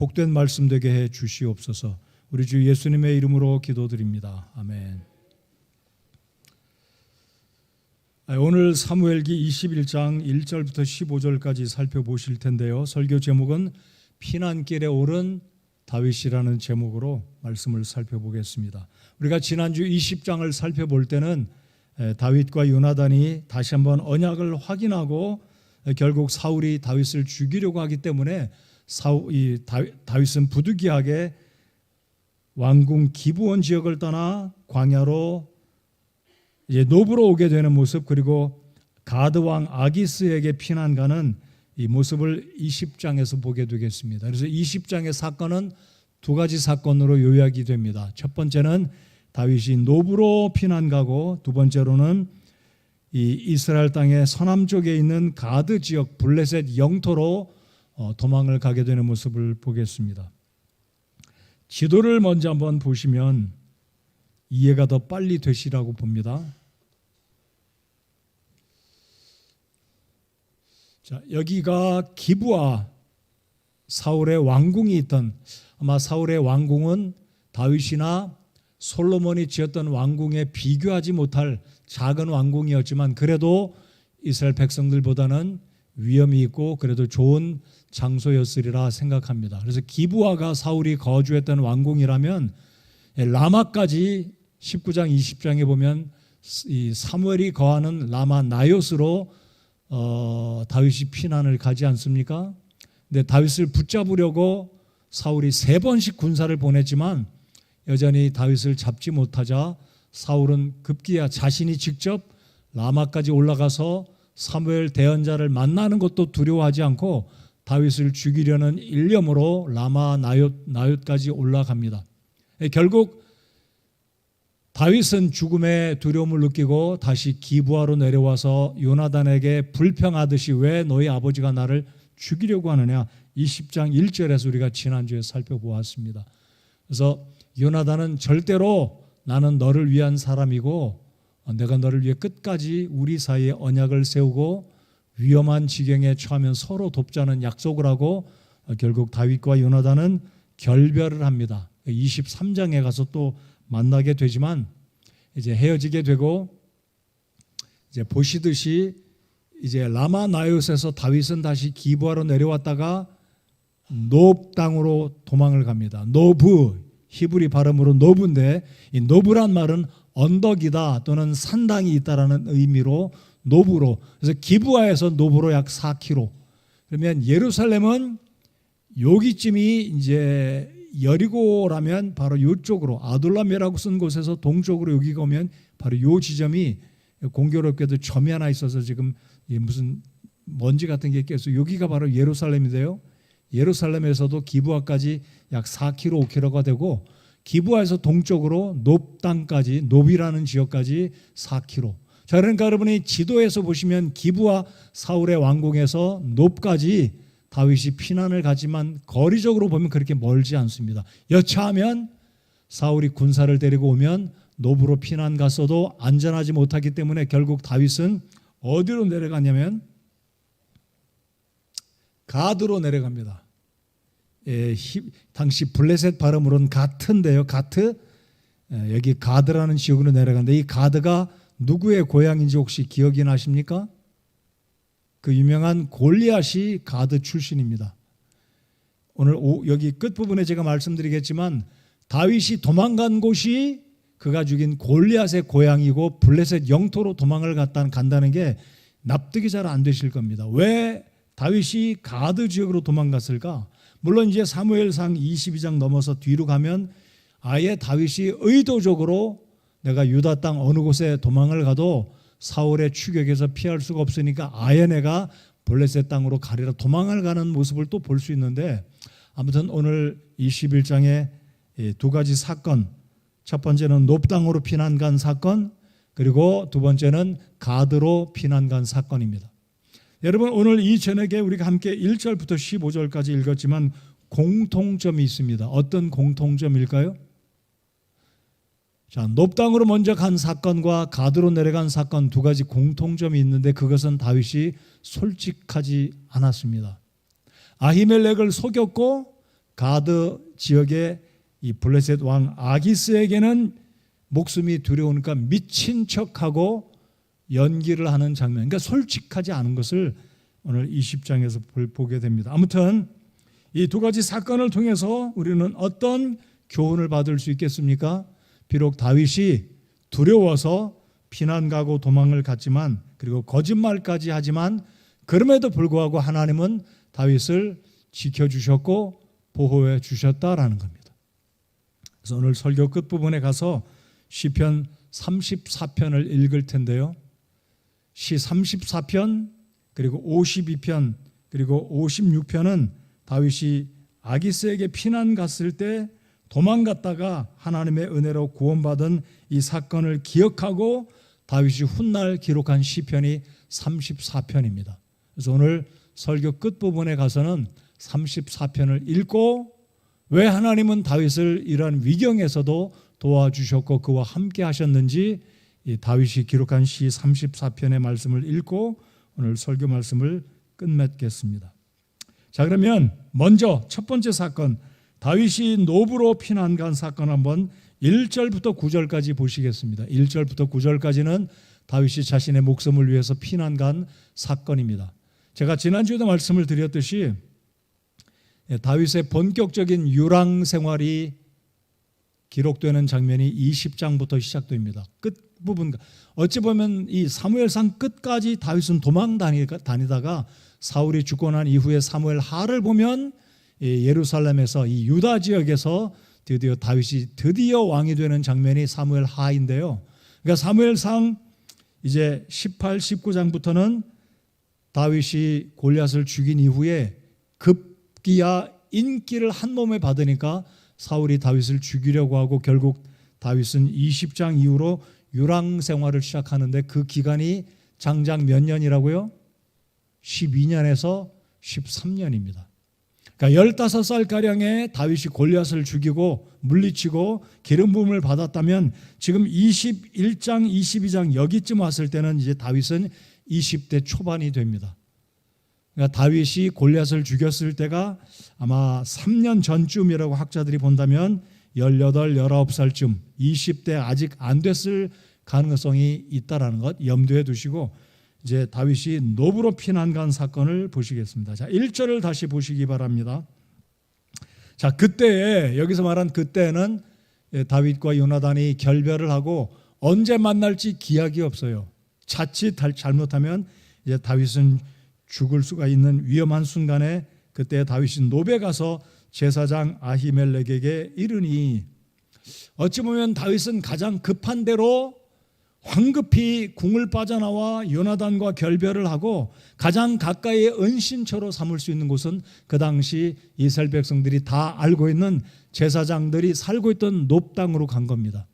복된 말씀 되게 해 주시옵소서. 우리 주 예수님의 이름으로 기도드립니다. 아멘. 오늘 사무엘기 21장 1절부터 15절까지 살펴보실 텐데요. 설교 제목은 피난길에 오른 다윗이라는 제목으로 말씀을 살펴보겠습니다. 우리가 지난주 20장을 살펴볼 때는 다윗과 요나단이 다시 한번 언약을 확인하고 결국 사울이 다윗을 죽이려고 하기 때문에 다윗은 부득이하게 왕궁 기브온 지역을 떠나 광야로 이제 노브로 오게 되는 모습, 그리고 가드 왕 아기스에게 피난 가는 이 모습을 20장에서 보게 되겠습니다. 그래서 20장의 사건은 두 가지 사건으로 요약이 됩니다. 첫 번째는 다윗이 노브로 피난 가고, 두 번째로는 이 이스라엘 땅의 서남쪽에 있는 가드 지역 블레셋 영토로 도망을 가게 되는 모습을 보겠습니다. 지도를 먼저 한번 보시면 이해가 더 빨리 되시라고 봅니다. 자, 여기가 기브아, 사울의 왕궁이 있던, 아마 사울의 왕궁은 다윗이나 솔로몬이 지었던 왕궁에 비교하지 못할 작은 왕궁이었지만 그래도 이스라엘 백성들보다는 위엄이 있고 그래도 좋은 장소였으리라 생각합니다. 그래서 기브아가 사울이 거주했던 왕궁이라면 라마까지 19장 20장에 보면 이 사무엘이 거하는 라마 나요스로 다윗이 피난을 가지 않습니까? 근데 다윗을 붙잡으려고 사울이 3번씩 군사를 보냈지만 여전히 다윗을 잡지 못하자 사울은 급기야 자신이 직접 라마까지 올라가서 사무엘 대언자를 만나는 것도 두려워하지 않고 다윗을 죽이려는 일념으로 라마 나옳까지 올라갑니다. 결국 다윗은 죽음의 두려움을 느끼고 다시 기브아로 내려와서 요나단에게 불평하듯이 왜 너희 아버지가 나를 죽이려고 하느냐, 20장 1절에서 우리가 지난주에 살펴보았습니다. 그래서 요나단은 절대로 나는 너를 위한 사람이고 내가 너를 위해 끝까지 우리 사이에 언약을 세우고 위험한 지경에 처하면 서로 돕자는 약속을 하고 결국 다윗과 요나단은 결별을 합니다. 23장에 가서 또 만나게 되지만 이제 헤어지게 되고, 이제 보시듯이 이제 라마 나옳에서 다윗은 다시 기브아로 내려왔다가 노브 땅으로 도망을 갑니다. 노브, 히브리 발음으로 노브인데 이 노브란 말은 언덕이다 또는 산당이 있다라는 의미로 노브로, 그래서 기브아에서 노브로 약 4km. 그러면 예루살렘은 여기쯤이 이제 여리고라면 바로 이쪽으로 아둘람이라고 쓴 곳에서 동쪽으로 여기가 오면 바로 이 지점이 공교롭게도 점이 하나 있어서 지금 무슨 먼지 같은 게 껴서 여기가 바로 예루살렘인데요. 예루살렘에서도 기브아까지 약 4km, 5km가 되고 기브아에서 동쪽으로 높 땅까지, 높이라는 지역까지 4km. 자, 그러니까 여러분이 지도에서 보시면 기브아 사울의 왕궁에서 높까지 다윗이 피난을 가지만 거리적으로 보면 그렇게 멀지 않습니다. 여차하면 사울이 군사를 데리고 오면 노브로 피난 갔어도 안전하지 못하기 때문에 결국 다윗은 어디로 내려가냐면 가드로 내려갑니다. 당시 블레셋 발음으로는 가트인데요. 가트, 여기 가드라는 지역으로 내려가는데 이 가드가 누구의 고향인지 혹시 기억이 나십니까? 그 유명한 골리앗이 가드 출신입니다. 오늘 여기 끝부분에 제가 말씀드리겠지만 다윗이 도망간 곳이 그가 죽인 골리앗의 고향이고 블레셋 영토로 도망을 간다는 게 납득이 잘 안 되실 겁니다. 왜 다윗이 가드 지역으로 도망갔을까? 물론 이제 사무엘상 22장 넘어서 뒤로 가면 아예 다윗이 의도적으로 내가 유다 땅 어느 곳에 도망을 가도 사울의 추격에서 피할 수가 없으니까 아예 내가 블레셋 땅으로 가리라 도망을 가는 모습을 또 볼 수 있는데, 아무튼 오늘 21장에 두 가지 사건, 첫 번째는 높 땅으로 피난 간 사건, 그리고 두 번째는 가드로 피난 간 사건입니다. 여러분, 오늘 이 저녁에 우리가 함께 1절부터 15절까지 읽었지만 공통점이 있습니다. 어떤 공통점일까요? 자, 높 땅으로 먼저 간 사건과 가드로 내려간 사건 두 가지 공통점이 있는데 그것은 다윗이 솔직하지 않았습니다. 아히멜렉을 속였고 가드 지역의 이 블레셋 왕 아기스에게는 목숨이 두려우니까 미친 척하고 연기를 하는 장면, 그러니까 솔직하지 않은 것을 오늘 20장에서 보게 됩니다. 아무튼 이 두 가지 사건을 통해서 우리는 어떤 교훈을 받을 수 있겠습니까? 비록 다윗이 두려워서 피난 가고 도망을 갔지만, 그리고 거짓말까지 하지만, 그럼에도 불구하고 하나님은 다윗을 지켜주셨고 보호해 주셨다라는 겁니다. 그래서 오늘 설교 끝부분에 가서 시편 34편을 읽을 텐데요, 시 34편 그리고 52편 그리고 56편은 다윗이 아기스에게 피난 갔을 때 도망갔다가 하나님의 은혜로 구원받은 이 사건을 기억하고 다윗이 훗날 기록한 시편이 34편입니다. 그래서 오늘 설교 끝부분에 가서는 34편을 읽고 왜 하나님은 다윗을 이러한 위경에서도 도와주셨고 그와 함께 하셨는지 이 다윗이 기록한 시 34편의 말씀을 읽고 오늘 설교 말씀을 끝맺겠습니다. 자, 그러면 먼저 첫 번째 사건, 다윗이 노브로 피난 간 사건 한번 1절부터 9절까지 보시겠습니다. 1절부터 9절까지는 다윗이 자신의 목숨을 위해서 피난 간 사건입니다. 제가 지난주에도 말씀을 드렸듯이 다윗의 본격적인 유랑 생활이 기록되는 장면이 20장부터 시작됩니다. 끝부분, 어찌 보면 이 사무엘상 끝까지 다윗은 도망 다니다가 사울이 죽고 난 이후에 사무엘 하를 보면 예루살렘에서 이 유다 지역에서 드디어 다윗이 드디어 왕이 되는 장면이 사무엘 하인데요. 그러니까 사무엘상 이제 18, 19장부터는 다윗이 골리앗을 죽인 이후에 급기야 인기를 한 몸에 받으니까 사울이 다윗을 죽이려고 하고 결국 다윗은 20장 이후로 유랑 생활을 시작하는데 그 기간이 장장 몇 년이라고요? 12년에서 13년입니다. 그러니까 15살가량의 다윗이 골리앗을 죽이고 물리치고 기름 부음을 받았다면 지금 21장, 22장 여기쯤 왔을 때는 이제 다윗은 20대 초반이 됩니다. 그러니까 다윗이 골리앗을 죽였을 때가 아마 3년 전쯤이라고 학자들이 본다면 18, 19살쯤 20대 아직 안 됐을 가능성이 있다라는 것 염두에 두시고 이제 다윗이 노브로 피난 간 사건을 보시겠습니다. 자, 1절을 다시 보시기 바랍니다. 자, 그때에 여기서 말한 그때는 다윗과 요나단이 결별을 하고 언제 만날지 기약이 없어요. 자칫 잘못하면 이제 다윗은 죽을 수가 있는 위험한 순간에 그때 다윗이 노베 가서 제사장 아히멜렉에게 이르니, 어찌 보면 다윗은 가장 급한 대로 황급히 궁을 빠져나와 요나단과 결별을 하고 가장 가까이의 은신처로 삼을 수 있는 곳은 그 당시 이스라엘 백성들이 다 알고 있는 제사장들이 살고 있던 놉 땅으로 간 겁니다.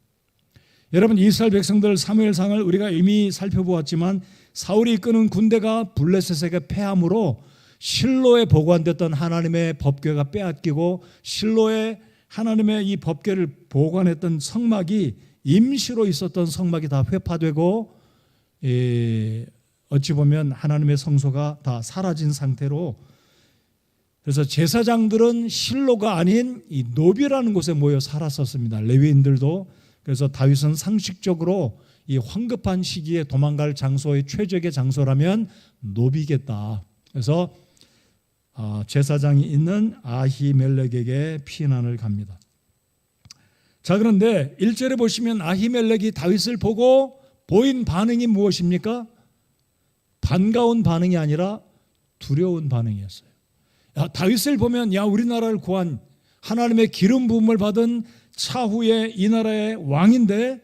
여러분, 이스라엘 백성들 사무엘상을 우리가 이미 살펴보았지만 사울이 이끄는 군대가 블레셋에게 패함으로 실로에 보관됐던 하나님의 법궤가 빼앗기고 실로에 하나님의 이 법궤를 보관했던 성막이 임시로 있었던 성막이 다 회파되고 어찌 보면 하나님의 성소가 다 사라진 상태로, 그래서 제사장들은 실로가 아닌 이 노비라는 곳에 모여 살았었습니다. 레위인들도. 그래서 다윗은 상식적으로 이 황급한 시기에 도망갈 장소의 최적의 장소라면 노비겠다. 그래서 제사장이 있는 아히멜렉에게 피난을 갑니다. 자, 그런데 1절에 보시면 아히멜렉이 다윗을 보고 보인 반응이 무엇입니까? 반가운 반응이 아니라 두려운 반응이었어요. 다윗을 보면 우리나라를 구한 하나님의 기름 부음을 받은 차후에 이 나라의 왕인데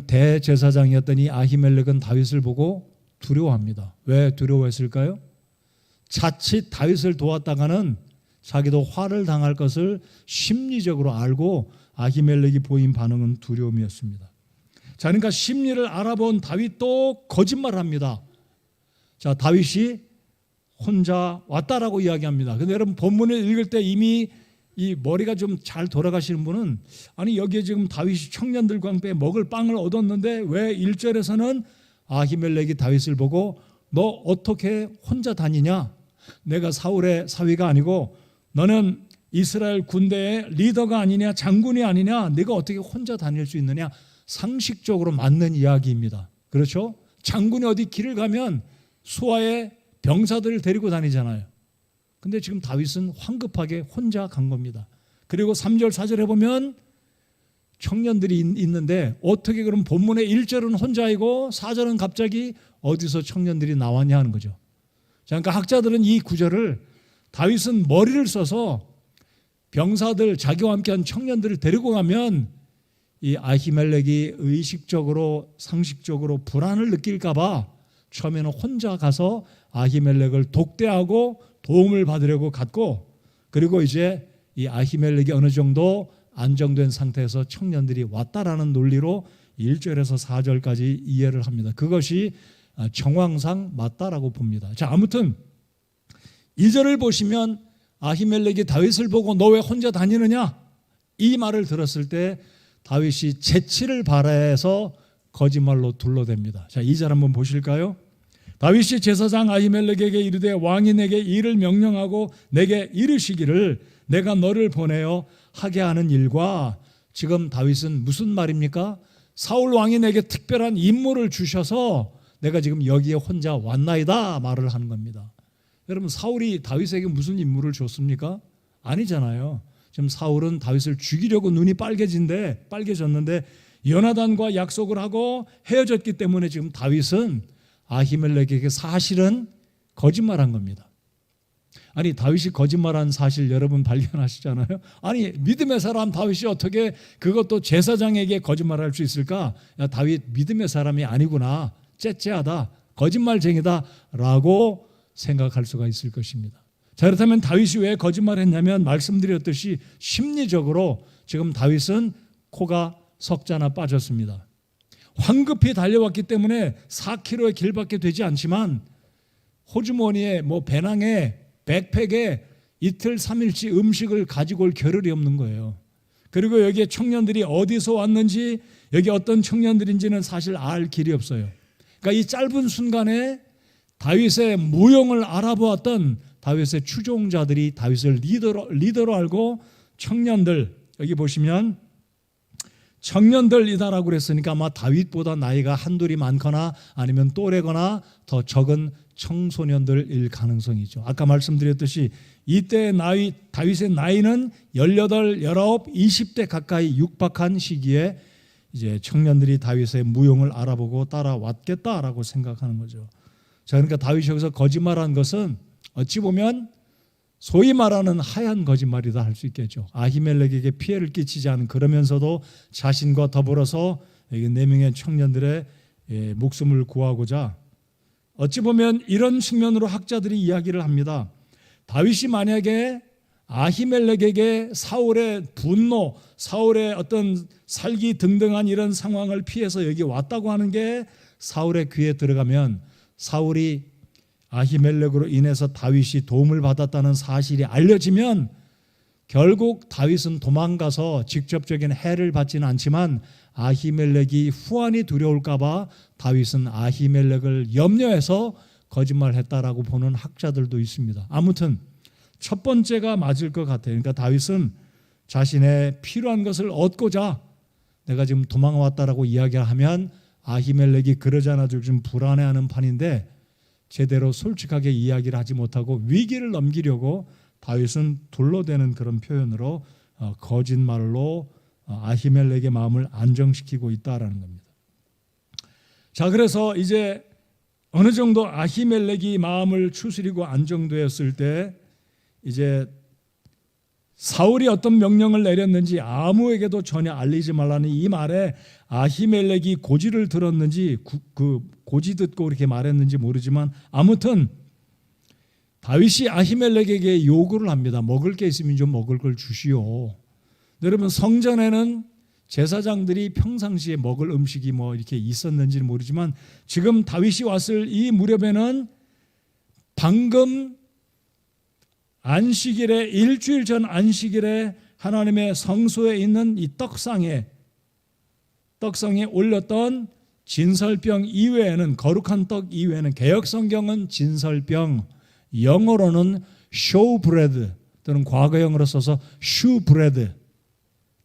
대제사장이었던 이 아히멜렉은 다윗을 보고 두려워합니다. 왜 두려워했을까요? 자칫 다윗을 도왔다가는 자기도 화를 당할 것을 심리적으로 알고 아히멜렉이 보인 반응은 두려움이었습니다. 자, 그러니까 심리를 알아본 다윗도 거짓말합니다. 자, 다윗이 혼자 왔다라고 이야기합니다. 근데 여러분, 본문을 읽을 때 이미 이 머리가 좀 잘 돌아가시는 분은, 아니 여기에 지금 다윗이 청년들과 함께 먹을 빵을 얻었는데 왜 1절에서는 아히멜렉이 다윗을 보고 너 어떻게 혼자 다니냐? 내가 사울의 사위가 아니고 너는 이스라엘 군대의 리더가 아니냐, 장군이 아니냐, 네가 어떻게 혼자 다닐 수 있느냐. 상식적으로 맞는 이야기입니다. 그렇죠? 장군이 어디 길을 가면 수하의 병사들을 데리고 다니잖아요. 근데 지금 다윗은 황급하게 혼자 간 겁니다. 그리고 3절 4절에 보면 청년들이 있는데 어떻게 그럼 본문의 1절은 혼자이고 4절은 갑자기 어디서 청년들이 나왔냐 하는 거죠. 자, 그러니까 학자들은 이 구절을 다윗은 머리를 써서 병사들, 자기와 함께한 청년들을 데리고 가면 이 아히멜렉이 의식적으로 상식적으로 불안을 느낄까 봐 처음에는 혼자 가서 아히멜렉을 독대하고 도움을 받으려고 갔고, 그리고 이제 이 아히멜렉이 어느 정도 안정된 상태에서 청년들이 왔다라는 논리로 1절에서 4절까지 이해를 합니다. 그것이 정황상 맞다라고 봅니다. 자, 아무튼 2절을 보시면 아히멜렉이 다윗을 보고 너 왜 혼자 다니느냐? 이 말을 들었을 때 다윗이 재치를 발휘해서 거짓말로 둘러댑니다. 자, 2절 한번 보실까요? 다윗이 제사장 아히멜렉에게 이르되 왕이 내게 일을 명령하고 내게 이르시기를 내가 너를 보내어 하게 하는 일과, 지금 다윗은 무슨 말입니까? 사울 왕이 내게 특별한 임무를 주셔서 내가 지금 여기에 혼자 왔나이다 말을 하는 겁니다. 여러분, 사울이 다윗에게 무슨 임무를 줬습니까? 아니잖아요. 지금 사울은 다윗을 죽이려고 눈이 빨개졌는데 요나단과 약속을 하고 헤어졌기 때문에 지금 다윗은 아히멜렉에게 사실은 거짓말한 겁니다. 아니, 다윗이 거짓말한 사실 여러분 발견하시잖아요. 아니, 믿음의 사람 다윗이 어떻게 그것도 제사장에게 거짓말할 수 있을까? 야, 다윗 믿음의 사람이 아니구나, 째째하다, 거짓말쟁이다 라고 생각할 수가 있을 것입니다. 자, 그렇다면 다윗이 왜 거짓말했냐면 말씀드렸듯이 심리적으로 지금 다윗은 코가 석자나 빠졌습니다. 황급히 달려왔기 때문에 4km의 길밖에 되지 않지만 호주머니에 배낭에 백팩에 이틀 3일치 음식을 가지고 올 겨를이 없는 거예요. 그리고 여기에 청년들이 어디서 왔는지, 여기 어떤 청년들인지는 사실 알 길이 없어요. 그러니까 이 짧은 순간에 다윗의 무용을 알아보았던 다윗의 추종자들이 다윗을 리더로 알고 청년들, 여기 보시면 청년들이다라고 그랬으니까 아마 다윗보다 나이가 한둘이 많거나 아니면 또래거나 더 적은 청소년들일 가능성이죠. 아까 말씀드렸듯이 이때 다윗의 나이는 18, 19, 20대 가까이 육박한 시기에 이제 청년들이 다윗의 무용을 알아보고 따라왔겠다라고 생각하는 거죠. 자, 그러니까 다윗이 여기서 거짓말한 것은 어찌 보면 소위 말하는 하얀 거짓말이다 할 수 있겠죠. 아히멜렉에게 피해를 끼치지 않은, 그러면서도 자신과 더불어서 4명의 청년들의 목숨을 구하고자, 어찌 보면 이런 측면으로 학자들이 이야기를 합니다. 다윗이 만약에 아히멜렉에게 사울의 분노, 사울의 어떤 살기 등등한 이런 상황을 피해서 여기 왔다고 하는 게 사울의 귀에 들어가면, 사울이 아히멜렉으로 인해서 다윗이 도움을 받았다는 사실이 알려지면 결국 다윗은 도망가서 직접적인 해를 받지는 않지만 아히멜렉이 후환이 두려울까 봐 다윗은 아히멜렉을 염려해서 거짓말했다라고 보는 학자들도 있습니다. 아무튼 첫 번째가 맞을 것 같아요. 그러니까 다윗은 자신의 필요한 것을 얻고자 내가 지금 도망왔다라고 이야기를 하면 아히멜렉이 그러지 않아도 좀 불안해하는 판인데, 제대로 솔직하게 이야기를 하지 못하고 위기를 넘기려고 다윗은 둘러대는 그런 표현으로 거짓말로 아히멜렉의 마음을 안정시키고 있다라는 겁니다. 자, 그래서 이제 어느 정도 아히멜렉이 마음을 추스리고 안정되었을 때 이제 사울이 어떤 명령을 내렸는지 아무에게도 전혀 알리지 말라는 이 말에 아히멜렉이 고지를 들었는지 그 고지 듣고 이렇게 말했는지 모르지만 아무튼 다윗이 아히멜렉에게 요구를 합니다. 먹을 게 있으면 좀 먹을 걸 주시오. 여러분, 성전에는 제사장들이 평상시에 먹을 음식이 이렇게 있었는지는 모르지만 지금 다윗이 왔을 이 무렵에는 방금 안식일에, 일주일 전 안식일에 하나님의 성소에 있는 이 떡상에 올렸던 진설병 이외에는, 거룩한 떡 이외에는, 개혁성경은 진설병, 영어로는 showbread, 또는 과거형으로 써서 슈브레드,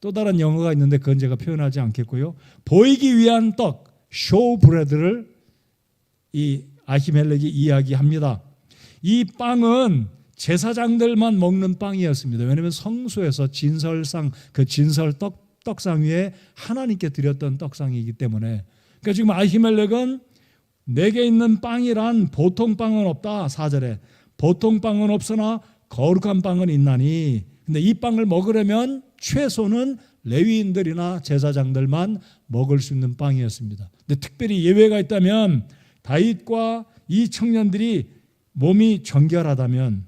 또 다른 영어가 있는데 그건 제가 표현하지 않겠고요. 보이기 위한 떡, 쇼브레드를 이 아히멜렉이 이야기합니다. 이 빵은 제사장들만 먹는 빵이었습니다. 왜냐하면 성소에서 진설상, 그 진설 떡상 위에 하나님께 드렸던 떡상이기 때문에. 그러니까 지금 아히멜렉은 내게 있는 빵이란 보통 빵은 없다. 4절에 보통 빵은 없으나 거룩한 빵은 있나니. 근데 이 빵을 먹으려면 최소는 레위인들이나 제사장들만 먹을 수 있는 빵이었습니다. 근데 특별히 예외가 있다면 다윗과 이 청년들이 몸이 정결하다면,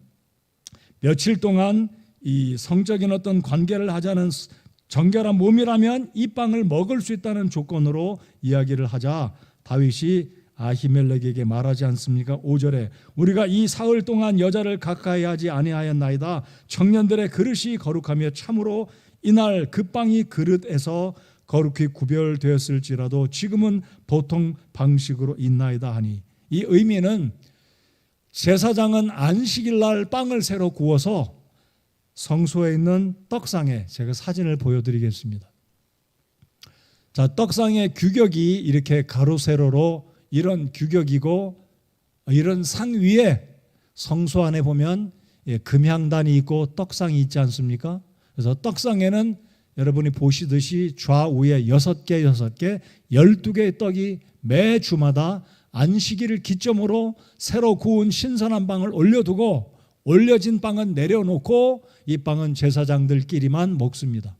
며칠 동안 이 성적인 어떤 관계를 하자는 정결한 몸이라면 이 빵을 먹을 수 있다는 조건으로 이야기를 하자 다윗이 아히멜렉에게 말하지 않습니까? 5절에 우리가 이 사흘 동안 여자를 가까이 하지 아니하였나이다. 청년들의 그릇이 거룩하며 참으로 이날 그 빵이 그릇에서 거룩히 구별되었을지라도 지금은 보통 방식으로 있나이다 하니, 이 의미는 제사장은 안식일 날 빵을 새로 구워서 성소에 있는 떡상에, 제가 사진을 보여드리겠습니다. 자, 떡상의 규격이 이렇게 가로 세로로 이런 규격이고, 이런 상 위에 성소 안에 보면 금향단이 있고 떡상이 있지 않습니까? 그래서 떡상에는 여러분이 보시듯이 좌우에 6개, 12개의 떡이 매 주마다 안식일을 기점으로 새로 구운 신선한 빵을 올려두고, 올려진 빵은 내려놓고 이 빵은 제사장들끼리만 먹습니다.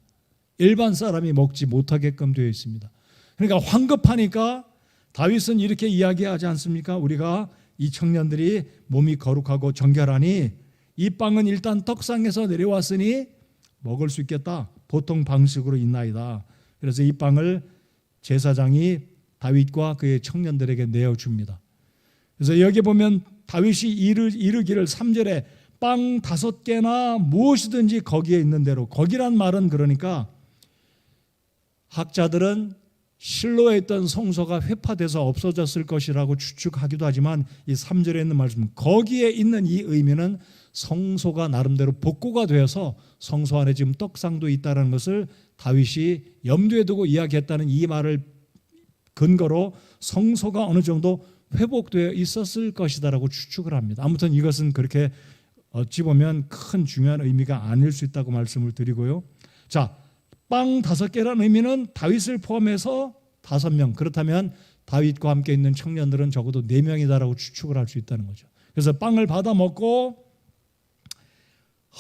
일반 사람이 먹지 못하게끔 되어 있습니다. 그러니까 황급하니까 다윗은 이렇게 이야기하지 않습니까? 우리가 이 청년들이 몸이 거룩하고 정결하니 이 빵은 일단 떡상에서 내려왔으니 먹을 수 있겠다. 보통 방식으로 있나이다. 그래서 이 빵을 제사장이 다윗과 그의 청년들에게 내어줍니다. 그래서 여기 보면 다윗이 이르기를 3절에 빵 5개나 무엇이든지 거기에 있는 대로, 거기란 말은 그러니까 학자들은 실로에 있던 성소가 회파돼서 없어졌을 것이라고 추측하기도 하지만, 이 3절에 있는 말씀, 거기에 있는 이 의미는 성소가 나름대로 복구가 되어서 성소 안에 지금 떡상도 있다는 것을 다윗이 염두에 두고 이야기했다는 이 말을 근거로 성소가 어느 정도 회복되어 있었을 것이다라고 추측을 합니다. 아무튼 이것은 그렇게 어찌 보면 큰 중요한 의미가 아닐 수 있다고 말씀을 드리고요. 자, 빵 5개라는 의미는 다윗을 포함해서 5명, 그렇다면 다윗과 함께 있는 청년들은 적어도 4명이다라고 추측을 할 수 있다는 거죠. 그래서 빵을 받아 먹고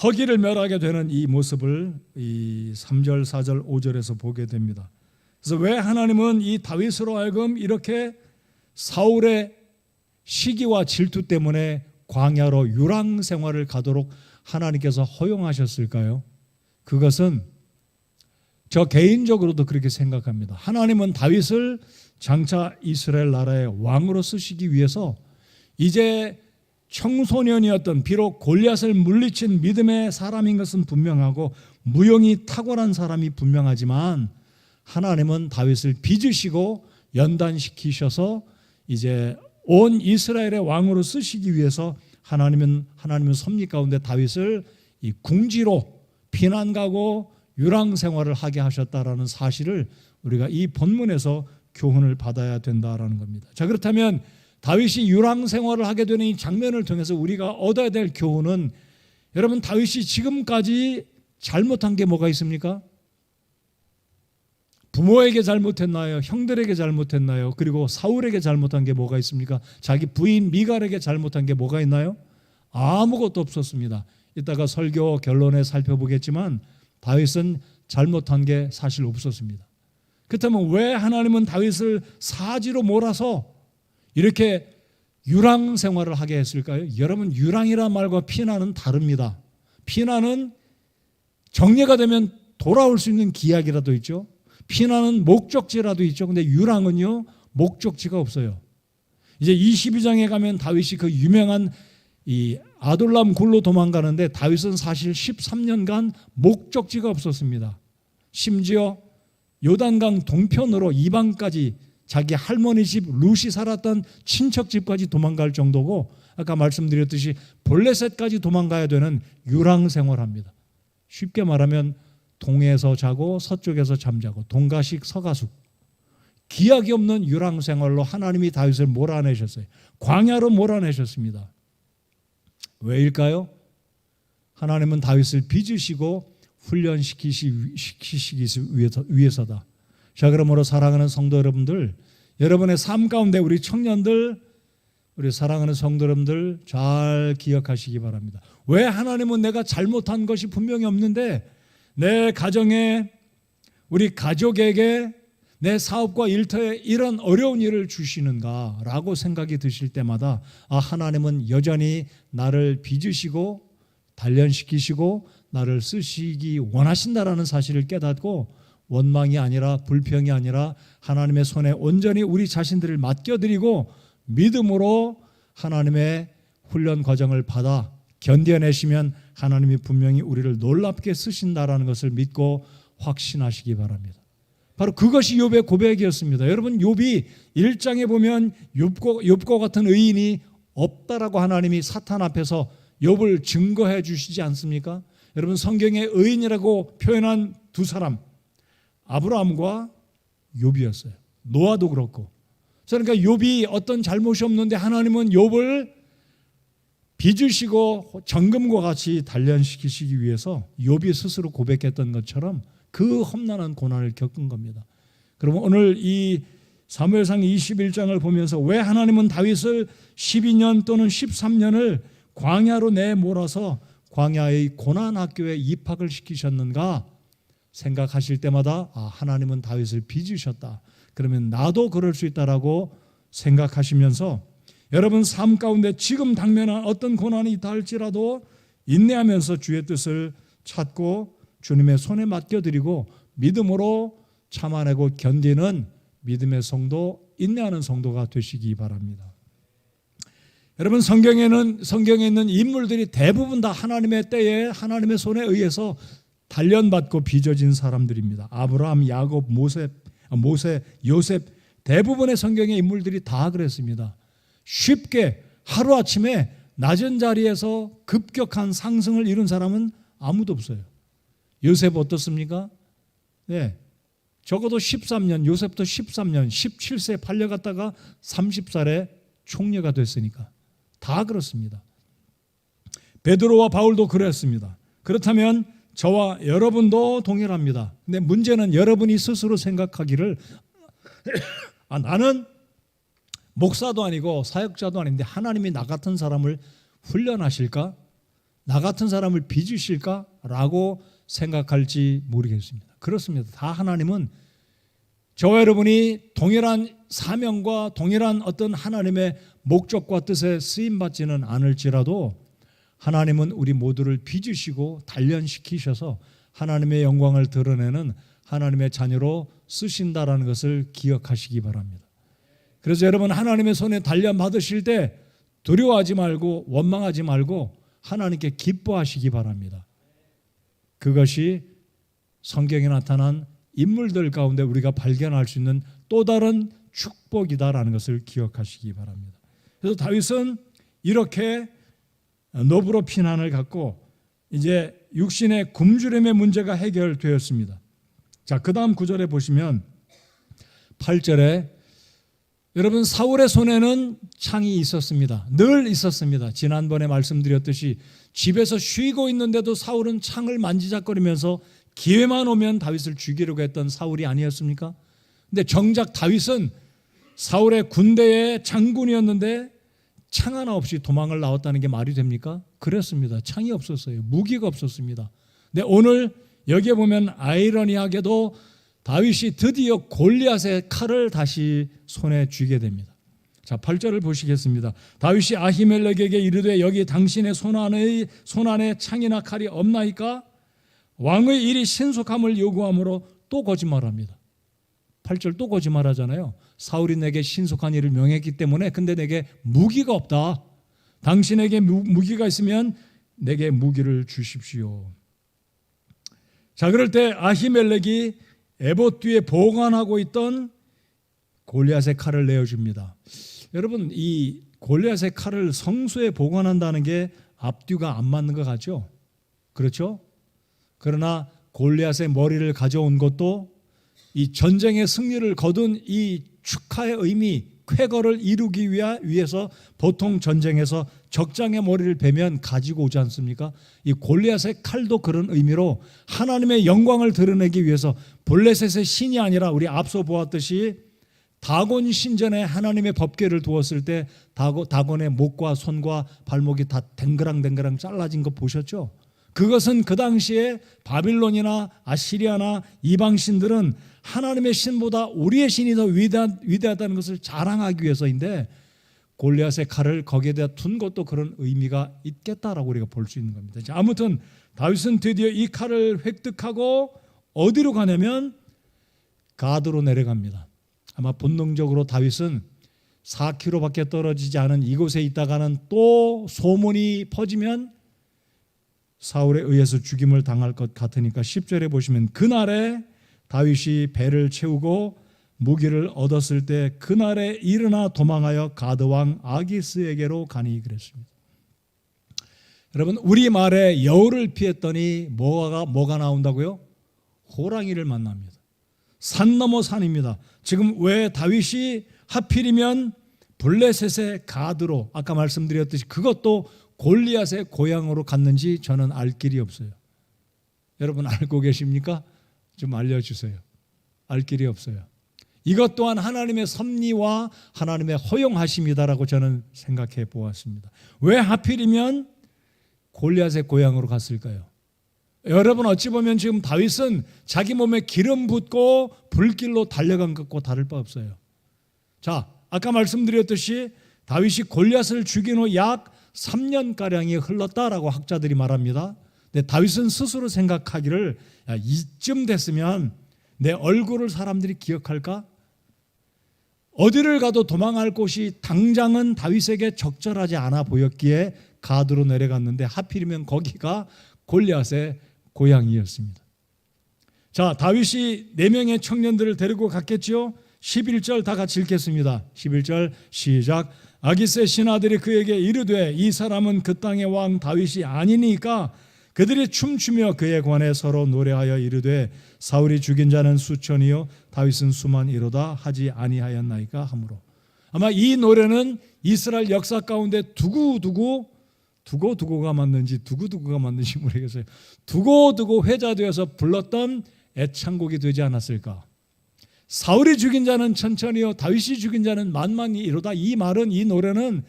허기를 멸하게 되는 이 모습을 이 3절, 4절, 5절에서 보게 됩니다. 그래서 왜 하나님은 이 다윗으로 하여금 이렇게 사울의 시기와 질투 때문에 광야로 유랑 생활을 가도록 하나님께서 허용하셨을까요? 그것은 저 개인적으로도 그렇게 생각합니다. 하나님은 다윗을 장차 이스라엘 나라의 왕으로 쓰시기 위해서 이제 청소년이었던, 비록 골리앗을 물리친 믿음의 사람인 것은 분명하고 무용이 탁월한 사람이 분명하지만, 하나님은 다윗을 빚으시고 연단시키셔서 이제 온 이스라엘의 왕으로 쓰시기 위해서 하나님은 섭리 가운데 다윗을 이 궁지로 피난 가고 유랑 생활을 하게 하셨다라는 사실을 우리가 이 본문에서 교훈을 받아야 된다라는 겁니다. 자, 그렇다면 다윗이 유랑 생활을 하게 되는 이 장면을 통해서 우리가 얻어야 될 교훈은, 여러분, 다윗이 지금까지 잘못한 게 뭐가 있습니까? 부모에게 잘못했나요? 형들에게 잘못했나요? 그리고 사울에게 잘못한 게 뭐가 있습니까? 자기 부인 미갈에게 잘못한 게 뭐가 있나요? 아무것도 없었습니다. 이따가 설교 결론에 살펴보겠지만 다윗은 잘못한 게 사실 없었습니다. 그렇다면 왜 하나님은 다윗을 사지로 몰아서 이렇게 유랑 생활을 하게 했을까요? 여러분, 유랑이란 말과 피난은 다릅니다. 피난은 정례가 되면 돌아올 수 있는 기약이라도 있죠. 피난은 목적지라도 있죠. 근데 유랑은요, 목적지가 없어요. 이제 22장에 가면 다윗이 그 유명한 이 아둘람 굴로 도망가는데, 다윗은 사실 13년간 목적지가 없었습니다. 심지어 요단강 동편으로 이방까지, 자기 할머니 집 룻이 살았던 친척 집까지 도망갈 정도고, 아까 말씀드렸듯이 블레셋까지 도망가야 되는 유랑 생활합니다. 쉽게 말하면 동에서 자고 서쪽에서 잠자고 동가식 서가숙, 기약이 없는 유랑 생활로 하나님이 다윗을 몰아내셨어요. 광야로 몰아내셨습니다. 왜일까요? 하나님은 다윗을 빚으시고 훈련시키시기 위해서다. 자, 그러므로 사랑하는 성도 여러분들, 여러분의 삶 가운데 우리 청년들, 우리 사랑하는 성도 여러분들 잘 기억하시기 바랍니다. 왜 하나님은 내가 잘못한 것이 분명히 없는데 내 가정에, 우리 가족에게, 내 사업과 일터에 이런 어려운 일을 주시는가라고 생각이 드실 때마다 하나님은 여전히 나를 빚으시고 단련시키시고 나를 쓰시기 원하신다라는 사실을 깨닫고 원망이 아니라 불평이 아니라 하나님의 손에 온전히 우리 자신들을 맡겨드리고 믿음으로 하나님의 훈련 과정을 받아 견뎌내시면 하나님이 분명히 우리를 놀랍게 쓰신다라는 것을 믿고 확신하시기 바랍니다. 바로 그것이 욥의 고백이었습니다. 여러분, 욥이 1장에 보면 욥과 같은 의인이 없다라고 하나님이 사탄 앞에서 욥을 증거해 주시지 않습니까? 여러분, 성경에 의인이라고 표현한 두 사람, 아브라함과 욥이었어요. 노아도 그렇고. 그러니까 욥이 어떤 잘못이 없는데 하나님은 욥을 빚으시고 정금과 같이 단련시키시기 위해서 욥이 스스로 고백했던 것처럼 그 험난한 고난을 겪은 겁니다. 그러면 오늘 이 사무엘상 21장을 보면서 왜 하나님은 다윗을 12년 또는 13년을 광야로 내몰아서 광야의 고난 학교에 입학을 시키셨는가 생각하실 때마다 하나님은 다윗을 빚으셨다. 그러면 나도 그럴 수 있다라고 생각하시면서 여러분 삶 가운데 지금 당면한 어떤 고난이 있다 할지라도 인내하면서 주의 뜻을 찾고 주님의 손에 맡겨드리고 믿음으로 참아내고 견디는 믿음의 성도, 인내하는 성도가 되시기 바랍니다. 여러분, 성경에 있는 인물들이 대부분 다 하나님의 때에 하나님의 손에 의해서 단련받고 빚어진 사람들입니다. 아브라함, 야곱, 모세, 요셉, 대부분의 성경의 인물들이 다 그랬습니다. 쉽게 하루아침에 낮은 자리에서 급격한 상승을 이룬 사람은 아무도 없어요. 요셉 어떻습니까? 네, 적어도 13년, 요셉도 13년, 17세에 팔려갔다가 30살에 총리가 됐으니까 다 그렇습니다. 베드로와 바울도 그랬습니다. 그렇다면 저와 여러분도 동일합니다. 근데 문제는 여러분이 스스로 생각하기를 나는 목사도 아니고 사역자도 아닌데 하나님이 나 같은 사람을 훈련하실까? 나 같은 사람을 빚으실까? 라고 생각할지 모르겠습니다. 그렇습니다. 다 하나님은 저와 여러분이 동일한 사명과 동일한 어떤 하나님의 목적과 뜻에 쓰임받지는 않을지라도 하나님은 우리 모두를 빚으시고 단련시키셔서 하나님의 영광을 드러내는 하나님의 자녀로 쓰신다라는 것을 기억하시기 바랍니다. 그래서 여러분, 하나님의 손에 단련 받으실 때 두려워하지 말고 원망하지 말고 하나님께 기뻐하시기 바랍니다. 그것이 성경에 나타난 인물들 가운데 우리가 발견할 수 있는 또 다른 축복이다라는 것을 기억하시기 바랍니다. 그래서 다윗은 이렇게 노브로 피난을 갖고 이제 육신의 굶주림의 문제가 해결되었습니다. 자, 그 다음 구절에 보시면 8절에 여러분, 사울의 손에는 창이 있었습니다. 늘 있었습니다. 지난번에 말씀드렸듯이 집에서 쉬고 있는데도 사울은 창을 만지작거리면서 기회만 오면 다윗을 죽이려고 했던 사울이 아니었습니까? 근데 정작 다윗은 사울의 군대의 장군이었는데 창 하나 없이 도망을 나왔다는 게 말이 됩니까? 그랬습니다. 창이 없었어요. 무기가 없었습니다. 근데 오늘 여기에 보면 아이러니하게도 다윗이 드디어 골리앗의 칼을 다시 손에 쥐게 됩니다. 자, 8절을 보시겠습니다. 다윗이 아히멜렉에게 이르되 여기 당신의 손 안에 창이나 칼이 없나이까? 왕의 일이 신속함을 요구하므로 또 거짓말합니다. 8절 또 거짓말하잖아요. 사울이 내게 신속한 일을 명했기 때문에 근데 내게 무기가 없다. 당신에게 무기가 있으면 내게 무기를 주십시오. 자, 그럴 때 아히멜렉이 에봇 뒤에 보관하고 있던 골리앗의 칼을 내어줍니다. 여러분, 이 골리앗의 칼을 성소에 보관한다는 게 앞뒤가 안 맞는 것 같죠? 그렇죠? 그러나 골리앗의 머리를 가져온 것도 이 전쟁의 승리를 거둔 이 축하의 의미, 쾌거를 이루기 위해서 보통 전쟁에서 적장의 머리를 베면 가지고 오지 않습니까? 이 골리앗의 칼도 그런 의미로 하나님의 영광을 드러내기 위해서 블레셋의 신이 아니라 우리 앞서 보았듯이 다곤 신전에 하나님의 법궤를 두었을 때 다곤의 목과 손과 발목이 다 댕그랑댕그랑 잘라진 거 보셨죠? 그것은 그 당시에 바빌론이나 아시리아나 이방 신들은 하나님의 신보다 우리의 신이 더 위대하다는 것을 자랑하기 위해서인데 골리앗의 칼을 거기에다 둔 것도 그런 의미가 있겠다라고 우리가 볼 수 있는 겁니다. 자, 아무튼 다윗은 드디어 이 칼을 획득하고 어디로 가냐면 가드로 내려갑니다. 아마 본능적으로 다윗은 4km밖에 떨어지지 않은 이곳에 있다가는 또 소문이 퍼지면 사울에 의해서 죽임을 당할 것 같으니까 10절에 보시면 그날에 다윗이 배를 채우고 무기를 얻었을 때 그날에 일어나 도망하여 가드왕 아기스에게로 가니 그랬습니다. 여러분 우리 말에 여우를 피했더니 뭐가 나온다고요? 호랑이를 만납니다. 산 넘어 산입니다. 지금 왜 다윗이 하필이면 블레셋의 가드로 아까 말씀드렸듯이 그것도 골리앗의 고향으로 갔는지 저는 알 길이 없어요. 여러분 알고 계십니까? 좀 알려주세요. 알 길이 없어요. 이것 또한 하나님의 섭리와 하나님의 허용하심이다라고 저는 생각해 보았습니다. 왜 하필이면 골리앗의 고향으로 갔을까요? 여러분 어찌 보면 지금 다윗은 자기 몸에 기름 붓고 불길로 달려간 것과 다를 바 없어요. 자, 아까 말씀드렸듯이 다윗이 골리앗을 죽인 후 약 3년가량이 흘렀다라고 학자들이 말합니다. 근데 다윗은 스스로 생각하기를 이쯤 됐으면 내 얼굴을 사람들이 기억할까? 어디를 가도 도망할 곳이 당장은 다윗에게 적절하지 않아 보였기에 가드로 내려갔는데 하필이면 거기가 골리앗의 고향이었습니다. 자, 다윗이 4명의 청년들을 데리고 갔겠지요. 11절 다 같이 읽겠습니다. 11절 시작. 아기스의 신하들이 그에게 이르되 이 사람은 그 땅의 왕 다윗이 아니니까 그들이 춤추며 그에 관해 서로 노래하여 이르되 사울이 죽인 자는 수천이요 다윗은 수만이로다 하지 아니하였나이까 하므로. 아마 이 노래는 이스라엘 역사 가운데 두고두고가 맞는지 모르겠어요. 두고두고 회자되어서 불렀던 애창곡이 되지 않았을까. 사울이 죽인 자는 천천히요 다윗이 죽인 자는 만만히 이로다. 이 말은 이 노래는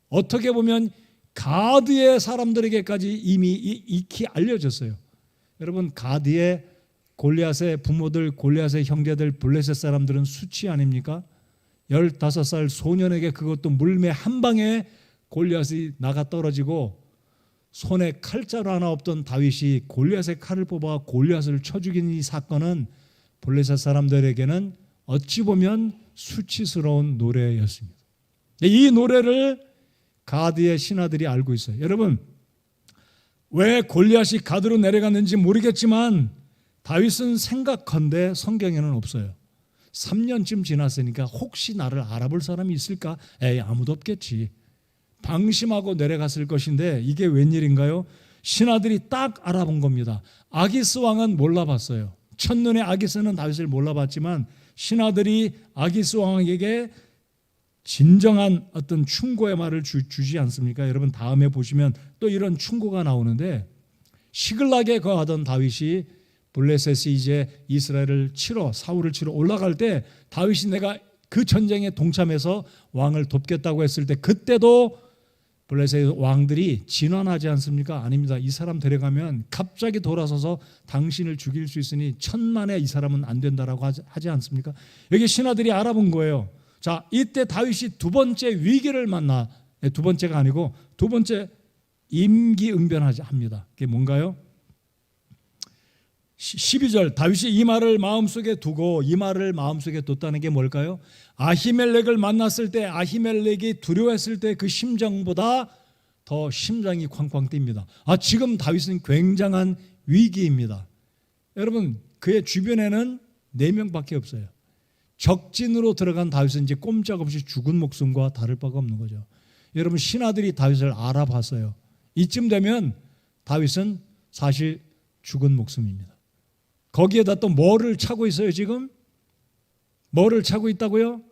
어떻게 보면 가드의 사람들에게까지 이미 익히 알려졌어요. 여러분 가드의 골리앗의 부모들, 골리앗의 형제들, 블레셋 사람들은 수치 아닙니까? 15살 소년에게 그것도 물매 한 방에 골리앗이 나가 떨어지고 손에 칼자루 하나 없던 다윗이 골리앗의 칼을 뽑아 골리앗을 쳐 죽인 이 사건은 블레셋 사람들에게는 어찌 보면 수치스러운 노래였습니다. 이 노래를 가드의 신하들이 알고 있어요. 여러분 왜 골리앗이 가드로 내려갔는지 모르겠지만 다윗은 생각컨대 성경에는 없어요. 3년쯤 지났으니까 혹시 나를 알아볼 사람이 있을까? 에이 아무도 없겠지. 방심하고 내려갔을 것인데 이게 웬일인가요? 신하들이 딱 알아본 겁니다. 아기스 왕은 몰라봤어요. 첫눈에 아기스는 다윗을 몰라봤지만 신하들이 아기스 왕에게 진정한 어떤 충고의 말을 주지 않습니까? 여러분 다음에 보시면 또 이런 충고가 나오는데 시글락에 거하던 다윗이 블레셋이 이제 이스라엘을 사울을 치러 올라갈 때 다윗이 내가 그 전쟁에 동참해서 왕을 돕겠다고 했을 때 그때도 블레셋 왕들이 진언하지 않습니까? 아닙니다. 이 사람 데려가면 갑자기 돌아서서 당신을 죽일 수 있으니 천만에 이 사람은 안 된다라고 하지 않습니까? 여기 신하들이 알아본 거예요. 자, 이때 다윗이 두 번째 위기를 두 번째가 아니고 두 번째 임기응변합니다. 그게 뭔가요? 12절 다윗이 이 말을 마음속에 뒀다는 게 뭘까요? 아히멜렉을 만났을 때 아히멜렉이 두려워했을 때 그 심정보다 더 심장이 쾅쾅 뜁니다. 지금 다윗은 굉장한 위기입니다. 여러분 그의 주변에는 4명밖에 없어요. 적진으로 들어간 다윗은 이제 꼼짝없이 죽은 목숨과 다를 바가 없는 거죠. 여러분 신하들이 다윗을 알아봤어요. 이쯤 되면 다윗은 사실 죽은 목숨입니다. 거기에다 또 뭐를 차고 있어요 지금? 뭐를 차고 있다고요?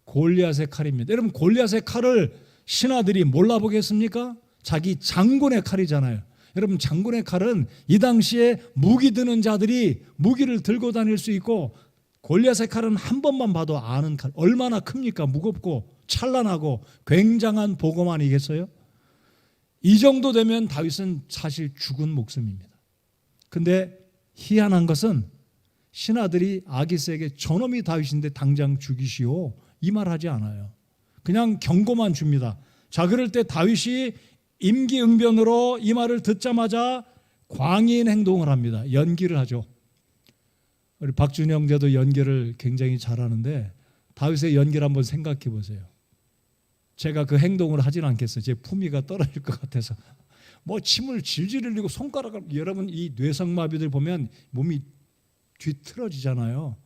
골리앗의 칼입니다. 여러분 골리앗의 칼을 신하들이 몰라보겠습니까? 자기 장군의 칼이잖아요. 여러분 장군의 칼은 이 당시에 무기 드는 자들이 무기를 들고 다닐 수 있고, 골리앗의 칼은 한 번만 봐도 아는 칼. 얼마나 큽니까? 무겁고 찬란하고 굉장한 보검 아니겠어요? 이 정도 되면 다윗은 사실 죽은 목숨입니다. 근데 희한한 것은 신하들이 아기스에게 저놈이 다윗인데 당장 죽이시오 이 말 하지 않아요. 그냥 경고만 줍니다. 자, 그럴 때 다윗이 임기응변으로 이 말을 듣자마자 광인 행동을 합니다. 연기를 하죠. 우리 박준희 형제도 연기를 굉장히 잘하는데 다윗의 연기를 한번 생각해 보세요. 제가 그 행동을 하진 않겠어요. 제 품위가 떨어질 것 같아서. 뭐 침을 질질 흘리고 손가락을, 여러분 이 뇌성마비들 보면 몸이 뒤틀어지잖아요.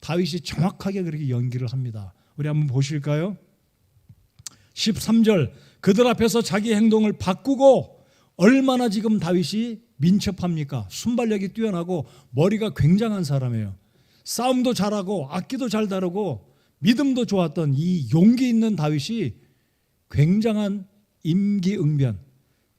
다윗이 정확하게 그렇게 연기를 합니다. 우리 한번 보실까요? 13절, 그들 앞에서 자기 행동을 바꾸고, 얼마나 지금 다윗이 민첩합니까? 순발력이 뛰어나고 머리가 굉장한 사람이에요. 싸움도 잘하고 악기도 잘 다루고 믿음도 좋았던 이 용기 있는 다윗이 굉장한 임기응변.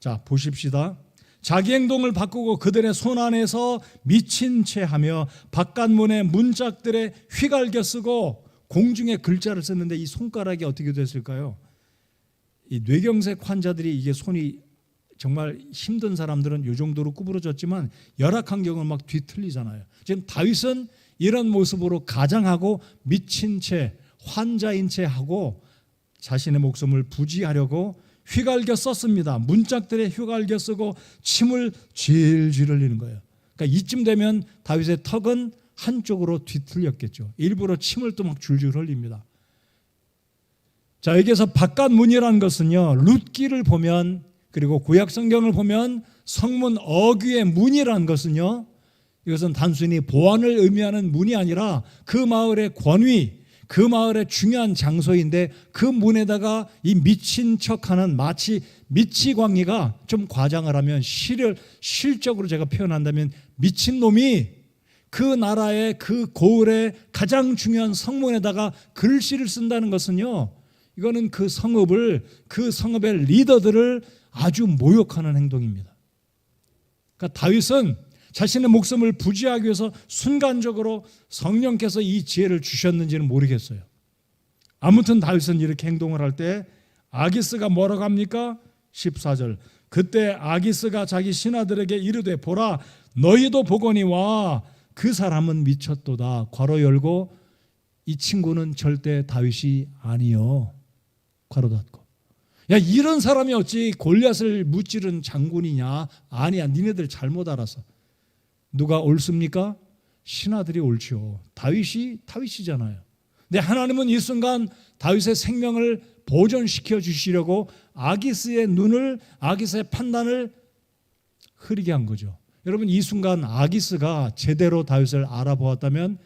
자, 보십시다. 자기 행동을 바꾸고 그들의 손 안에서 미친 채 하며 바깥문의 문짝들에 휘갈겨 쓰고, 공중에 글자를 썼는데 이 손가락이 어떻게 됐을까요? 이 뇌경색 환자들이 이게 손이 정말 힘든 사람들은 이 정도로 구부러졌지만 열악한 경우는 막 뒤틀리잖아요. 지금 다윗은 이런 모습으로 가장하고 미친 채 환자인 채 하고 자신의 목숨을 부지하려고 휘갈겨 썼습니다. 문짝들에 휘갈겨 쓰고 침을 질질 흘리는 거예요. 그러니까 이쯤 되면 다윗의 턱은 한쪽으로 뒤틀렸겠죠. 일부러 침을 또 막 줄줄 흘립니다. 자, 여기에서 바깥문이라는 것은요, 룻기를 보면, 그리고 구약 성경을 보면 성문 어귀의 문이라는 것은요, 이것은 단순히 보안을 의미하는 문이 아니라 그 마을의 권위, 그 마을의 중요한 장소인데, 그 문에다가 이 미친 척하는, 마치 미치광이가, 좀 과장을 하면 실적으로 제가 표현한다면 미친 놈이 그 나라의 그 고을의 가장 중요한 성문에다가 글씨를 쓴다는 것은요, 이거는 그 성읍의 리더들을 아주 모욕하는 행동입니다. 그러니까 다윗은 자신의 목숨을 부지하기 위해서 순간적으로 성령께서 이 지혜를 주셨는지는 모르겠어요. 아무튼 다윗은 이렇게 행동을 할 때 아기스가 뭐라고 합니까? 14절, 그때 아기스가 자기 신하들에게 이르되 보라, 너희도 보거니와 그 사람은 미쳤도다. 괄호 열고, 이 친구는 절대 다윗이 아니요, 괄호 닫고. 야, 이런 사람이 어찌 골리앗을 무찌른 장군이냐? 아니야, 니네들 잘못 알아서. 누가 옳습니까? 신하들이 옳죠. 다윗이잖아요. 근데 하나님은 이 순간 다윗의 생명을 보존시켜 주시려고 아기스의 판단을 흐리게 한 거죠. 여러분, 이 순간 아기스가 제대로 다윗을 알아보았다면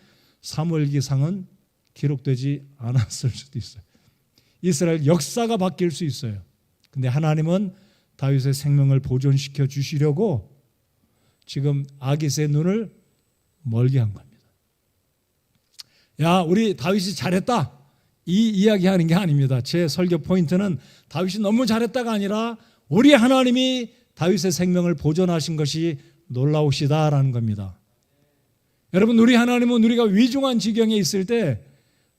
사무엘기상은 기록되지 않았을 수도 있어요. 이스라엘 역사가 바뀔 수 있어요. 근데 하나님은 다윗의 생명을 보존시켜 주시려고 지금 아기스의 눈을 멀게 한 겁니다. 야, 우리 다윗이 잘했다, 이 이야기하는 게 아닙니다. 제 설교 포인트는 다윗이 너무 잘했다가 아니라 우리 하나님이 다윗의 생명을 보존하신 것이 놀라우시다라는 겁니다. 여러분, 우리 하나님은 우리가 위중한 지경에 있을 때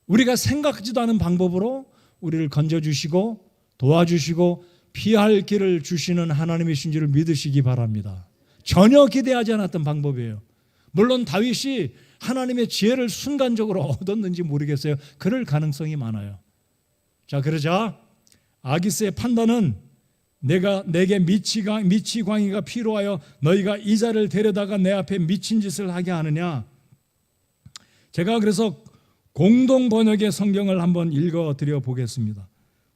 우리가 생각하지도 않은 방법으로 우리를 건져주시고 도와주시고 피할 길을 주시는 하나님이신 줄을 믿으시기 바랍니다. 전혀 기대하지 않았던 방법이에요. 물론 다윗이 하나님의 지혜를 순간적으로 얻었는지 모르겠어요. 그럴 가능성이 많아요. 자, 그러자 아기스의 판단은 내게 미치광이가 필요하여 너희가 이 자를 데려다가 내 앞에 미친 짓을 하게 하느냐. 제가 그래서 공동 번역의 성경을 한번 읽어드려 보겠습니다.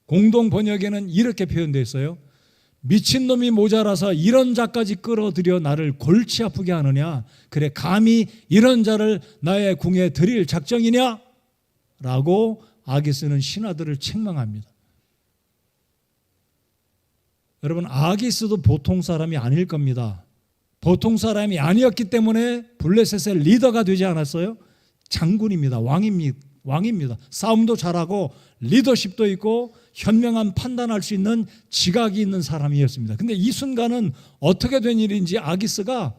공동 번역에는 이렇게 표현되어 있어요. 미친놈이 모자라서 이런 자까지 끌어들여 나를 골치 아프게 하느냐. 그래, 감히 이런 자를 나의 궁에 들일 작정이냐? 라고 아기스는 신하들을 책망합니다. 여러분, 아기스도 보통 사람이 아닐 겁니다. 보통 사람이 아니었기 때문에 블레셋의 리더가 되지 않았어요? 장군입니다. 왕입니다. 싸움도 잘하고 리더십도 있고 현명한 판단할 수 있는 지각이 있는 사람이었습니다. 근데 이 순간은 어떻게 된 일인지 아기스가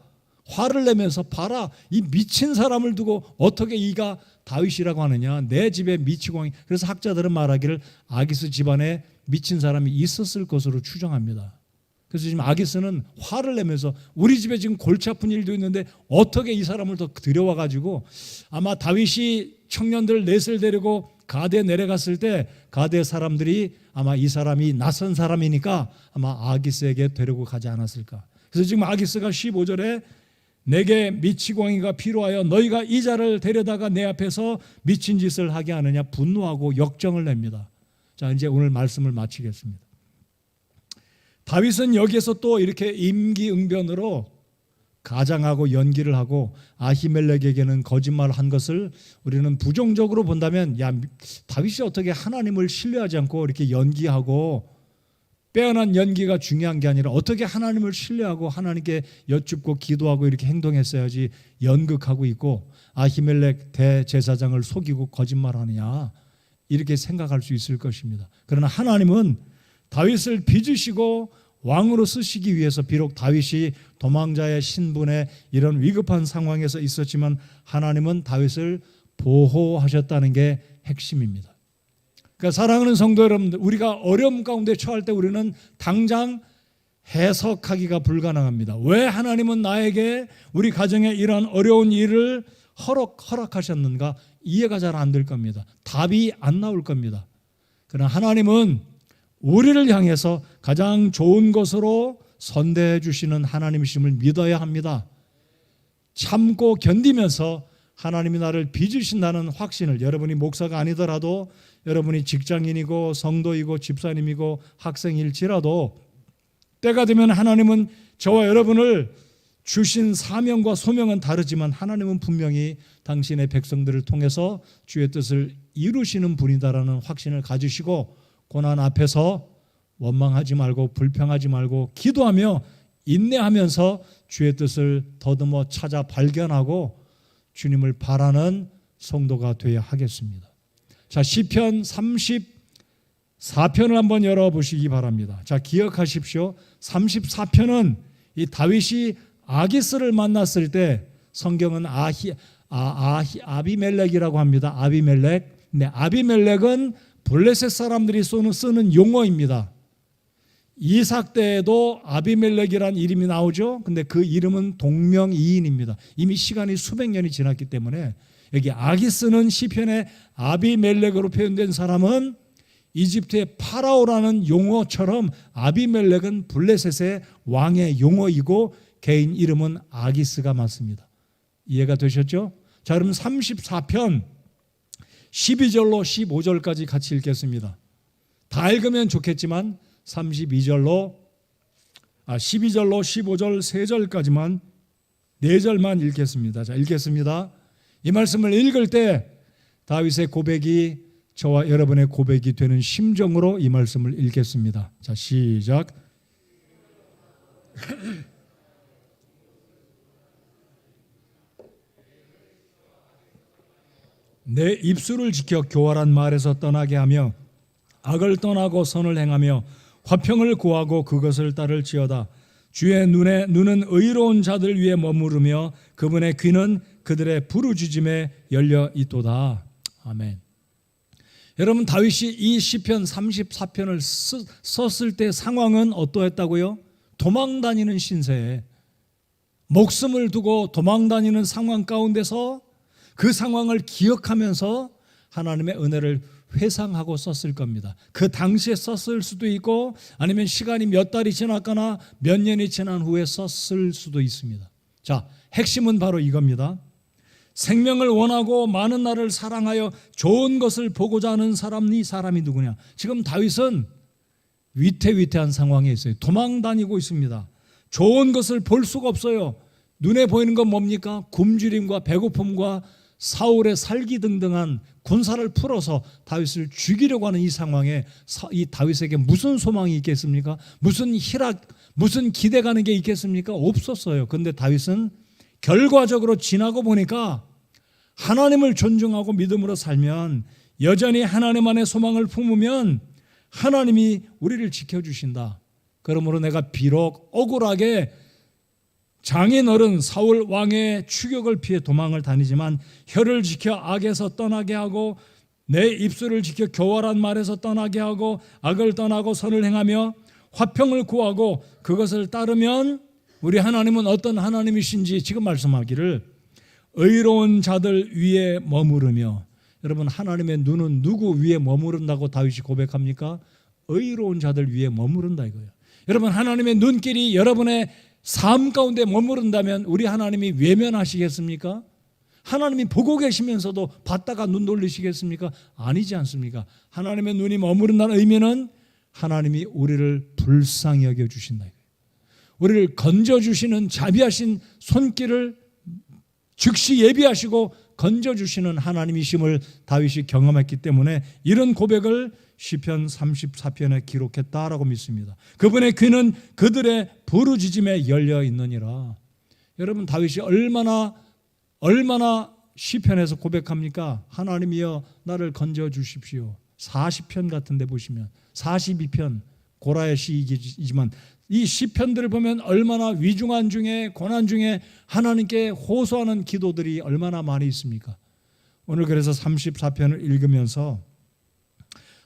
화를 내면서, 봐라, 이 미친 사람을 두고 어떻게 이가 다윗이라고 하느냐, 내 집에 미치광이. 그래서 학자들은 말하기를 아기스 집안에 미친 사람이 있었을 것으로 추정합니다. 그래서 지금 아기스는 화를 내면서, 우리 집에 지금 골치 아픈 일도 있는데 어떻게 이 사람을 더 들여와 가지고, 아마 다윗이 청년들 넷을 데리고 가드에 내려갔을 때 가드의 사람들이 아마 이 사람이 낯선 사람이니까 아마 아기스에게 데리고 가지 않았을까. 그래서 지금 아기스가 15절에 내게 미치광이가 필요하여 너희가 이 자를 데려다가 내 앞에서 미친 짓을 하게 하느냐 분노하고 역정을 냅니다. 자, 이제 오늘 말씀을 마치겠습니다. 다윗은 여기에서 또 이렇게 임기응변으로 가장하고 연기를 하고 아히멜렉에게는 거짓말을 한 것을 우리는 부정적으로 본다면, 야, 다윗이 어떻게 하나님을 신뢰하지 않고 이렇게 연기하고, 빼어난 연기가 중요한 게 아니라 어떻게 하나님을 신뢰하고 하나님께 여쭙고 기도하고 이렇게 행동했어야지 연극하고 있고 아히멜렉 대제사장을 속이고 거짓말하느냐, 이렇게 생각할 수 있을 것입니다. 그러나 하나님은 다윗을 빚으시고 왕으로 쓰시기 위해서, 비록 다윗이 도망자의 신분에 이런 위급한 상황에서 있었지만 하나님은 다윗을 보호하셨다는 게 핵심입니다. 그러니까 사랑하는 성도 여러분들, 우리가 어려움 가운데 처할 때 우리는 당장 해석하기가 불가능합니다. 왜 하나님은 나에게, 우리 가정에 이런 어려운 일을 허락하셨는가, 이해가 잘 안 될 겁니다. 답이 안 나올 겁니다. 그러나 하나님은 우리를 향해서 가장 좋은 것으로 선대해 주시는 하나님이심을 믿어야 합니다. 참고 견디면서 하나님이 나를 빚으신다는 확신을, 여러분이 목사가 아니더라도, 여러분이 직장인이고 성도이고 집사님이고 학생일지라도 때가 되면 하나님은 저와 여러분을 주신 사명과 소명은 다르지만 하나님은 분명히 당신의 백성들을 통해서 주의 뜻을 이루시는 분이다라는 확신을 가지시고, 고난 앞에서 원망하지 말고 불평하지 말고 기도하며 인내하면서 주의 뜻을 더듬어 찾아 발견하고 주님을 바라는 성도가 되어야 하겠습니다. 자, 시편 34편을 한번 열어보시기 바랍니다. 자, 기억하십시오. 34편은 이 다윗이 아기스를 만났을 때 성경은 아비멜렉이라고 합니다. 아비멜렉. 네, 아비멜렉은 블레셋 사람들이 쓰는 용어입니다. 이삭 때에도 아비멜렉이라는 이름이 나오죠. 근데 그 이름은 동명이인입니다. 이미 시간이 수백 년이 지났기 때문에 여기 아기스는 시편에 아비멜렉으로 표현된 사람은 이집트의 파라오라는 용어처럼 아비멜렉은 블레셋의 왕의 용어이고 개인 이름은 아기스가 맞습니다. 이해가 되셨죠? 자, 그럼 34편 12절로 15절까지 같이 읽겠습니다. 다 읽으면 좋겠지만 12절로 15절 3절까지만 4절만 읽겠습니다. 자, 읽겠습니다. 이 말씀을 읽을 때 다윗의 고백이 저와 여러분의 고백이 되는 심정으로 이 말씀을 읽겠습니다. 자, 시작. 내 입술을 지켜 교활한 말에서 떠나게 하며 악을 떠나고 선을 행하며 화평을 구하고 그것을 따를지어다. 주의 눈은 의로운 자들 위에 머무르며 그분의 귀는 그들의 부르짖음에 열려 있도다. 아멘. 여러분, 다윗이 이 시편 34편을 썼을 때 상황은 어떠했다고요? 도망다니는 신세에 목숨을 두고 도망다니는 상황 가운데서 그 상황을 기억하면서 하나님의 은혜를 회상하고 썼을 겁니다. 그 당시에 썼을 수도 있고 아니면 시간이 몇 달이 지났거나 몇 년이 지난 후에 썼을 수도 있습니다. 자, 핵심은 바로 이겁니다. 생명을 원하고 많은 날을 사랑하여 좋은 것을 보고자 하는 사람이 누구냐? 지금 다윗은 위태위태한 상황에 있어요. 도망다니고 있습니다. 좋은 것을 볼 수가 없어요. 눈에 보이는 건 뭡니까? 굶주림과 배고픔과 사울의 살기등등한 군사를 풀어서 다윗을 죽이려고 하는 이 상황에 이 다윗에게 무슨 소망이 있겠습니까? 무슨 희락, 무슨 기대 가는 게 있겠습니까? 없었어요. 그런데 다윗은 결과적으로 지나고 보니까 하나님을 존중하고 믿음으로 살면, 여전히 하나님 안에 소망을 품으면 하나님이 우리를 지켜주신다. 그러므로 내가 비록 억울하게 장인어른 사울 왕의 추격을 피해 도망을 다니지만 혀를 지켜 악에서 떠나게 하고 내 입술을 지켜 교활한 말에서 떠나게 하고 악을 떠나고 선을 행하며 화평을 구하고 그것을 따르면 우리 하나님은 어떤 하나님이신지 지금 말씀하기를 의로운 자들 위에 머무르며, 여러분 하나님의 눈은 누구 위에 머무른다고 다윗이 고백합니까? 의로운 자들 위에 머무른다 이거예요. 여러분 하나님의 눈길이 여러분의 삶 가운데 머무른다면 우리 하나님이 외면하시겠습니까? 하나님이 보고 계시면서도 봤다가 눈 돌리시겠습니까? 아니지 않습니까? 하나님의 눈이 머무른다는 의미는 하나님이 우리를 불쌍히 여겨주신다. 우리를 건져주시는 자비하신 손길을 즉시 예비하시고 건져주시는 하나님이심을 다윗이 경험했기 때문에 이런 고백을 시편 34편에 기록했다라고 믿습니다. 그분의 귀는 그들의 부르짖음에 열려 있느니라. 여러분 다윗이 얼마나 시편에서 고백합니까? 하나님이여 나를 건져주십시오. 40편 같은 데 보시면 42편 고라의 시이지만 이 시편들을 보면 얼마나 위중한 중에 고난 중에 하나님께 호소하는 기도들이 얼마나 많이 있습니까? 오늘 그래서 34편을 읽으면서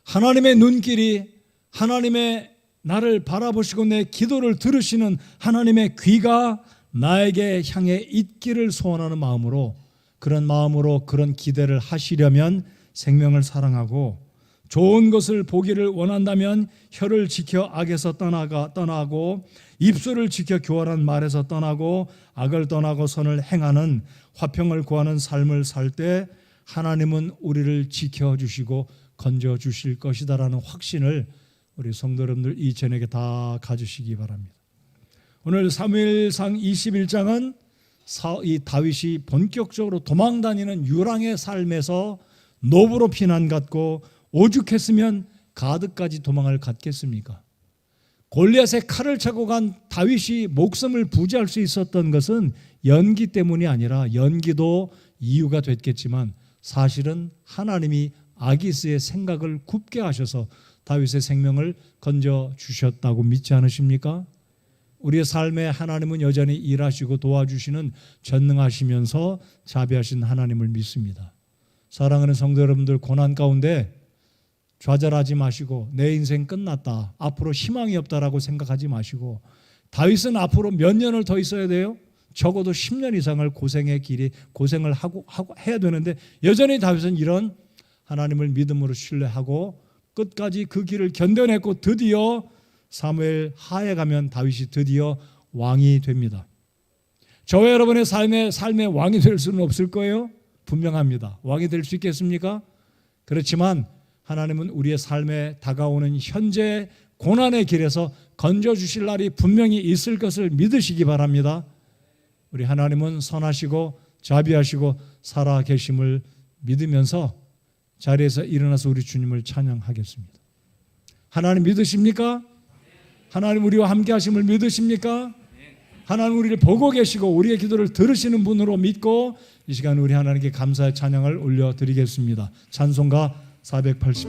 하나님의 눈길이, 하나님의 나를 바라보시고 내 기도를 들으시는 하나님의 귀가 나에게 향해 있기를 소원하는 마음으로, 그런 마음으로 그런 기대를 하시려면 생명을 사랑하고 좋은 것을 보기를 원한다면 혀를 지켜 악에서 떠나고 입술을 지켜 교활한 말에서 떠나고 악을 떠나고 선을 행하는 화평을 구하는 삶을 살 때 하나님은 우리를 지켜주시고 건져주실 것이다라는 확신을 우리 성도 여러분들 이 저녁에 다 가지시기 바랍니다. 오늘 사무엘상 21장은 이 다윗이 본격적으로 도망다니는 유랑의 삶에서 노브로 피난 갔고 오죽했으면 가드까지 도망을 갔겠습니까? 골리앗의 칼을 차고 간 다윗이 목숨을 부지할 수 있었던 것은 연기 때문이 아니라, 연기도 이유가 됐겠지만 사실은 하나님이 아기스의 생각을 굽게 하셔서 다윗의 생명을 건져 주셨다고 믿지 않으십니까? 우리의 삶에 하나님은 여전히 일하시고 도와주시는 전능하시면서 자비하신 하나님을 믿습니다. 사랑하는 성도 여러분들, 고난 가운데 좌절하지 마시고 내 인생 끝났다, 앞으로 희망이 없다라고 생각하지 마시고, 다윗은 앞으로 몇 년을 더 있어야 돼요? 적어도 10년 이상을 고생을 하고 해야 되는데 여전히 다윗은 이런 하나님을 믿음으로 신뢰하고 끝까지 그 길을 견뎌냈고 드디어 사무엘 하에 가면 다윗이 드디어 왕이 됩니다. 저와 여러분의 삶의 왕이 될 수는 없을 거예요. 분명합니다. 왕이 될 수 있겠습니까? 그렇지만 하나님은 우리의 삶에 다가오는 현재 고난의 길에서 건져주실 날이 분명히 있을 것을 믿으시기 바랍니다. 우리 하나님은 선하시고 자비하시고 살아계심을 믿으면서 자리에서 일어나서 우리 주님을 찬양하겠습니다. 하나님 믿으십니까? 하나님 우리와 함께 하심을 믿으십니까? 하나님 우리를 보고 계시고 우리의 기도를 들으시는 분으로 믿고 이 시간 우리 하나님께 감사의 찬양을 올려드리겠습니다. 찬송가 480